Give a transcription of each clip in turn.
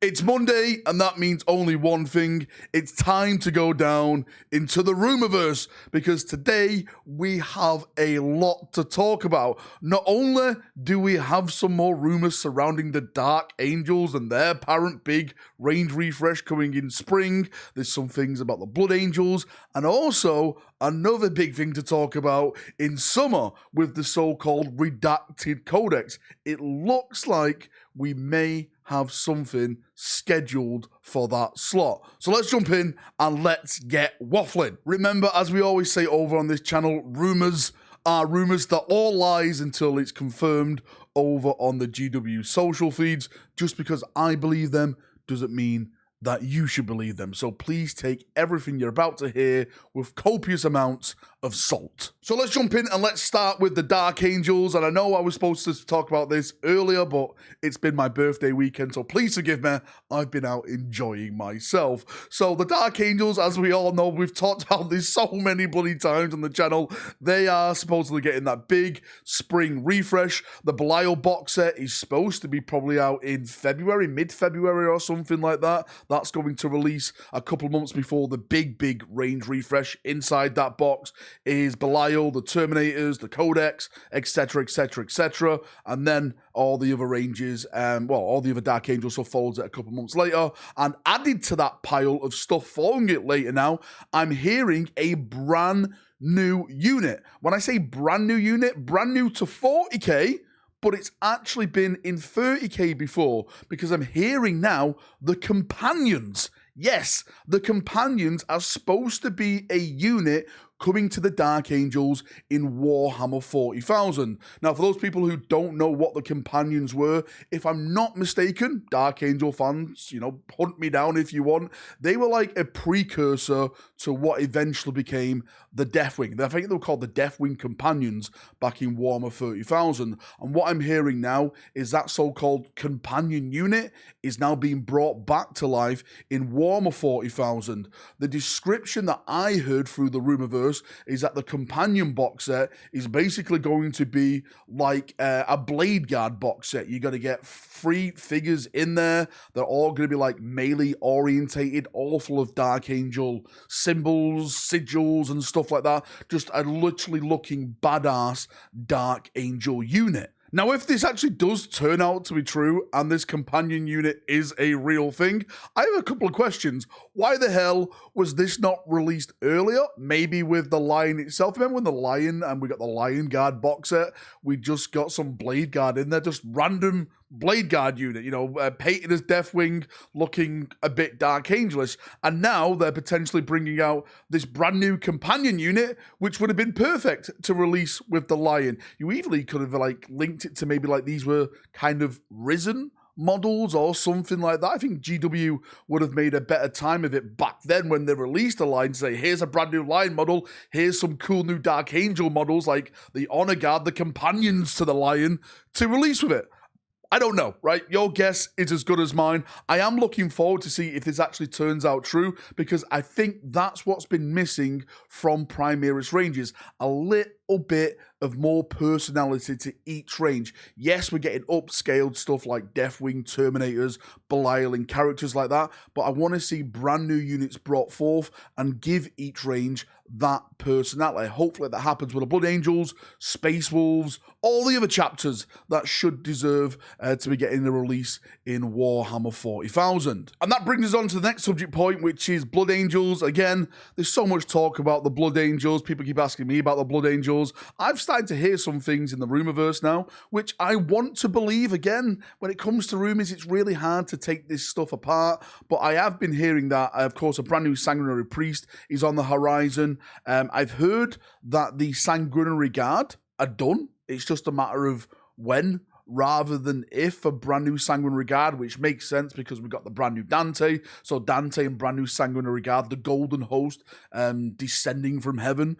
It's Monday, and that means only one thing. It's time to go down into the Rumour-Verse, because today we have a lot to talk about. Not only do we have some more rumours surrounding the Dark Angels and their apparent big range refresh coming in spring, there's some things about the Blood Angels, and also another big thing to talk about in summer with the so-called Redacted Codex. It looks like we may have something scheduled for that slot. So let's jump in and let's get waffling. Remember, as we always say over on this channel, rumors are rumors. They're all lies until it's confirmed over on the GW social feeds. Just because I believe them doesn't mean that you should believe them. So please take everything you're about to hear with copious amounts of salt. So let's jump in and let's start with the Dark Angels. And I know I was supposed to talk about this earlier, but it's been my birthday weekend, so please forgive me. I've been out enjoying myself. So the Dark Angels, as we all know, we've talked about this so many bloody times on the channel. They are supposedly getting that big spring refresh. The Belial box set is supposed to be probably out in February, mid-February or something like that. That's going to release a couple months before the big range refresh. Inside that box is Belial, the Terminators, the Codex, etc, etc, etc, and then all the other ranges, all the other Dark Angels stuff follows it a couple months later. And added to that pile of stuff following it later now, I'm hearing a brand new unit. When I say brand new unit, brand new to 40k, but it's actually been in 30k before, because I'm hearing now the Companions. Yes, the Companions are supposed to be a unit coming to the Dark Angels in Warhammer 40,000. Now, for those people who don't know what the Companions were, if I'm not mistaken, Dark Angel fans, hunt me down if you want, they were like a precursor to what eventually became the Deathwing. I think they were called the Deathwing Companions back in Warhammer 30,000. And what I'm hearing now is that so-called Companion unit is now being brought back to life in Warhammer 40,000. The description that I heard through the Rumour-Verse is that the Companion box set is basically going to be like a Blade Guard box set. You're going to get 3 figures in there. They're all going to be like melee orientated, all full of Dark Angel symbols, sigils, and stuff like that. Just a literally looking badass Dark Angel unit. Now, if this actually does turn out to be true and this Companion unit is a real thing, I have a couple of questions. Why the hell was this not released earlier? Maybe with the Lion itself. Remember when the Lion, and we got the Lion Guard box set, we just got some Blade Guard in there, just random Blade Guard unit, painted as Deathwing, looking a bit Dark Angelish. And now they're potentially bringing out this brand new Companion unit, which would have been perfect to release with the Lion. You easily could have linked it to maybe these were kind of Risen models or something like that. I think GW would have made a better time of it back then when they released a line, say, here's a brand new Lion model, here's some cool new Dark Angel models like the Honor Guard, the Companions to the Lion, to release with it. I don't know, right? Your guess is as good as mine. I am looking forward to see if this actually turns out true, because I think that's what's been missing from Primaris ranges. A little bit of more personality to each range. Yes, we're getting upscaled stuff like Deathwing, Terminators, Belial, and characters like that, but I want to see brand new units brought forth and give each range that personality. Hopefully that happens with the Blood Angels, Space Wolves, all the other chapters that should deserve to be getting a release in Warhammer 40,000. And that brings us on to the next subject point, which is Blood Angels. Again, there's so much talk about the Blood Angels. People keep asking me about the Blood Angels. I've started to hear some things in the Rumour-Verse now, which I want to believe. Again, when it comes to rumours, it's really hard to take this stuff apart, but I have been hearing that, of course, a brand new Sanguinary Priest is on the horizon. I've heard that the Sanguinary Guard are done. It's just a matter of when rather than if a brand new Sanguinary Guard, which makes sense because we've got the brand new Dante. So Dante and brand new Sanguinary Guard, the Golden Host descending from heaven,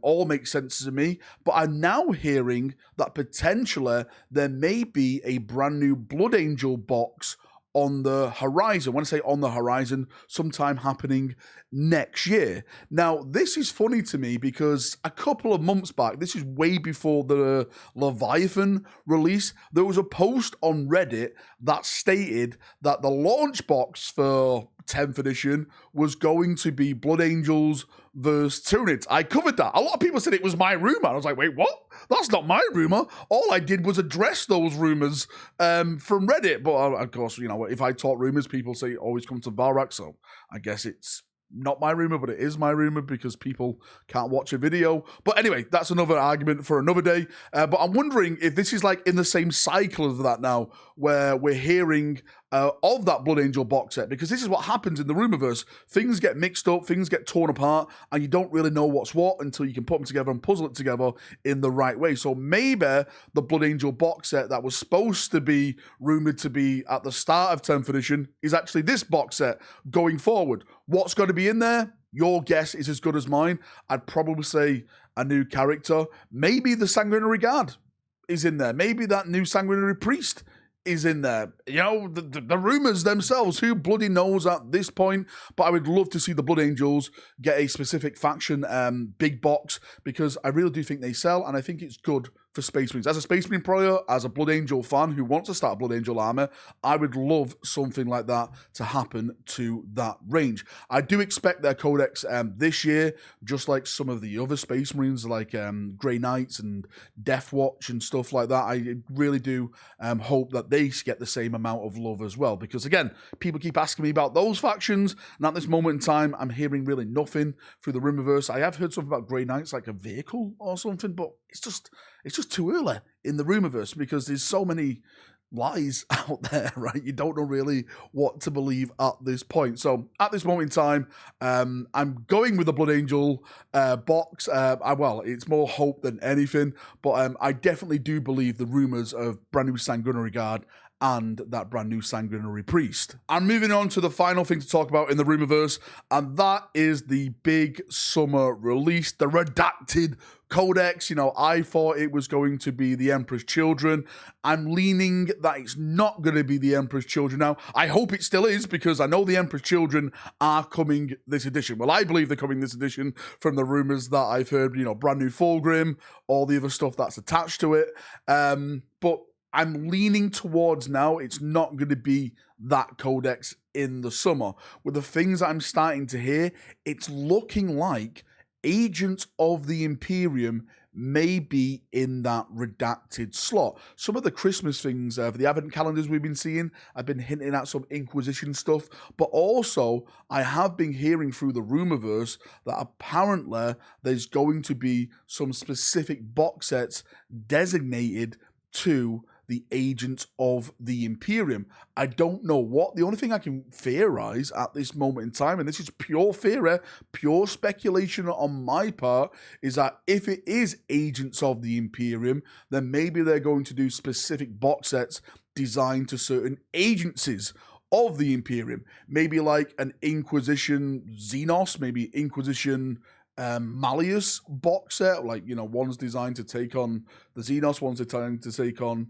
all makes sense to me. But I'm now hearing that potentially there may be a brand new Blood Angel box on the horizon. When I say on the horizon, sometime happening next year. Now, this is funny to me because a couple of months back, this is way before the Leviathan release, there was a post on Reddit that stated that the launch box for 10th edition was going to be Blood Angels versus Tyranids. I covered that. A lot of people said it was my rumor. I was like, wait, what? That's not my rumor. All I did was address those rumors from Reddit. But of course, you know, if I talk rumors, people say it always comes to Valrak. So I guess it's not my rumor, but it is my rumor because people can't watch a video. But anyway, that's another argument for another day. But I'm wondering if this is like in the same cycle as that now, where we're hearing of that Blood Angel box set, because this is what happens in the Rumour-Verse. Things get mixed up, things get torn apart, and you don't really know what's what until you can put them together and puzzle it together in the right way. So maybe the Blood Angel box set that was supposed to be rumored to be at the start of 10th edition is actually this box set going forward. What's going to be in there? Your guess is as good as mine. I'd probably say a new character. Maybe the Sanguinary Guard is in there. Maybe that new Sanguinary Priest is in there. You know, the rumors themselves, who bloody knows at this point, but I would love to see the Blood Angels get a specific faction big box, because I really do think they sell, and I think it's good for Space Marines. As a Space Marine player, as a Blood Angel fan who wants to start a Blood Angel army, I would love something like that to happen to that range. I do expect their codex this year, just like some of the other Space Marines, like Grey Knights and Death Watch and stuff like that. I really do hope that they get the same amount of love as well, because again, people keep asking me about those factions, and at this moment in time, I'm hearing really nothing through the Rumour-Verse. I have heard something about Grey Knights, like a vehicle or something, but it's just too early in the Rumour-Verse because there's so many lies out there, right? You don't know really what to believe at this point. So at this moment in time, I'm going with the Blood Angel box. Well, it's more hope than anything, but I definitely do believe the rumors of brand new Sanguinary Guard and that brand new Sanguinary Priest. I'm moving on to the final thing to talk about in the Rumour-Verse, and that is the big summer release, the redacted codex. You know, I thought it was going to be the Emperor's Children. I'm leaning that it's not going to be the Emperor's Children now. I hope it still is, because I know the Emperor's Children are coming this edition. Well, I believe they're coming this edition from the rumors that I've heard, you know, brand new Fulgrim, all the other stuff that's attached to it. But I'm leaning towards now it's not going to be that codex in the summer. With the things I'm starting to hear, it's looking like Agents of the Imperium may be in that redacted slot. Some of the Christmas things, for the Advent calendars we've been seeing, I've been hinting at some Inquisition stuff, but also I have been hearing through the Rumour-Verse that apparently there's going to be some specific box sets designated to the Agents of the Imperium. I don't know what. The only thing I can theorize at this moment in time, and this is pure theory, pure speculation on my part, is that if it is Agents of the Imperium, then maybe they're going to do specific box sets designed to certain agencies of the Imperium. Maybe like an Inquisition Xenos, maybe Inquisition Malleus box set, like, you know, one's designed to take on the Xenos, one's designed to take on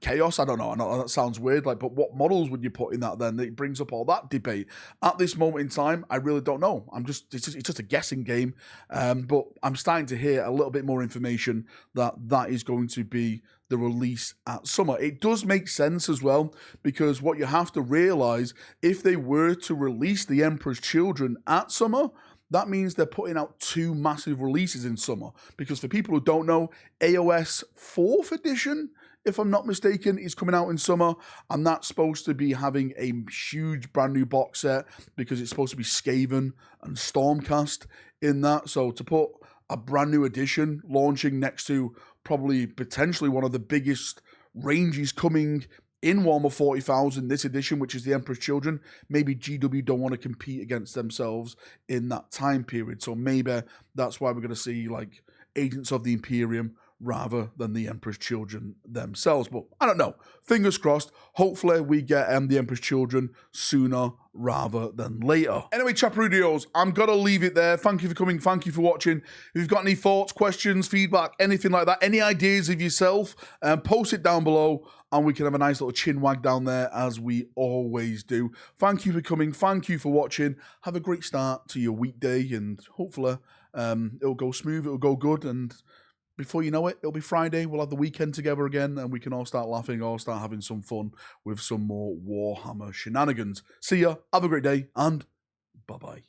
Chaos. I don't know. I know that sounds weird, like, but what models would you put in that then? It brings up all that debate. At this moment in time, I really don't know. It's just a guessing game. But I'm starting to hear a little bit more information that is going to be the release at summer. It does make sense as well, because what you have to realize, if they were to release the Emperor's Children at summer, that means they're putting out two massive releases in summer. Because for people who don't know, AOS 4th edition, if I'm not mistaken, is coming out in summer, and that's supposed to be having a huge brand new box set, because it's supposed to be Skaven and Stormcast in that. So to put a brand new edition launching next to probably potentially one of the biggest ranges coming in Warhammer 40,000 this edition, which is the Emperor's Children, maybe GW don't want to compete against themselves in that time period. So maybe that's why we're going to see like Agents of the Imperium rather than the Emperor's children themselves. But I don't know. Fingers crossed. Hopefully we get the Emperor's children sooner rather than later. Anyway, Chaparudios, I'm going to leave it there. Thank you for coming. Thank you for watching. If you've got any thoughts, questions, feedback, anything like that, any ideas of yourself, post it down below and we can have a nice little chin wag down there as we always do. Thank you for coming. Thank you for watching. Have a great start to your weekday and hopefully it'll go smooth, it'll go good, and before you know it, it'll be Friday. We'll have the weekend together again and we can all start laughing, all start having some fun with some more Warhammer shenanigans. See ya, have a great day, and bye-bye.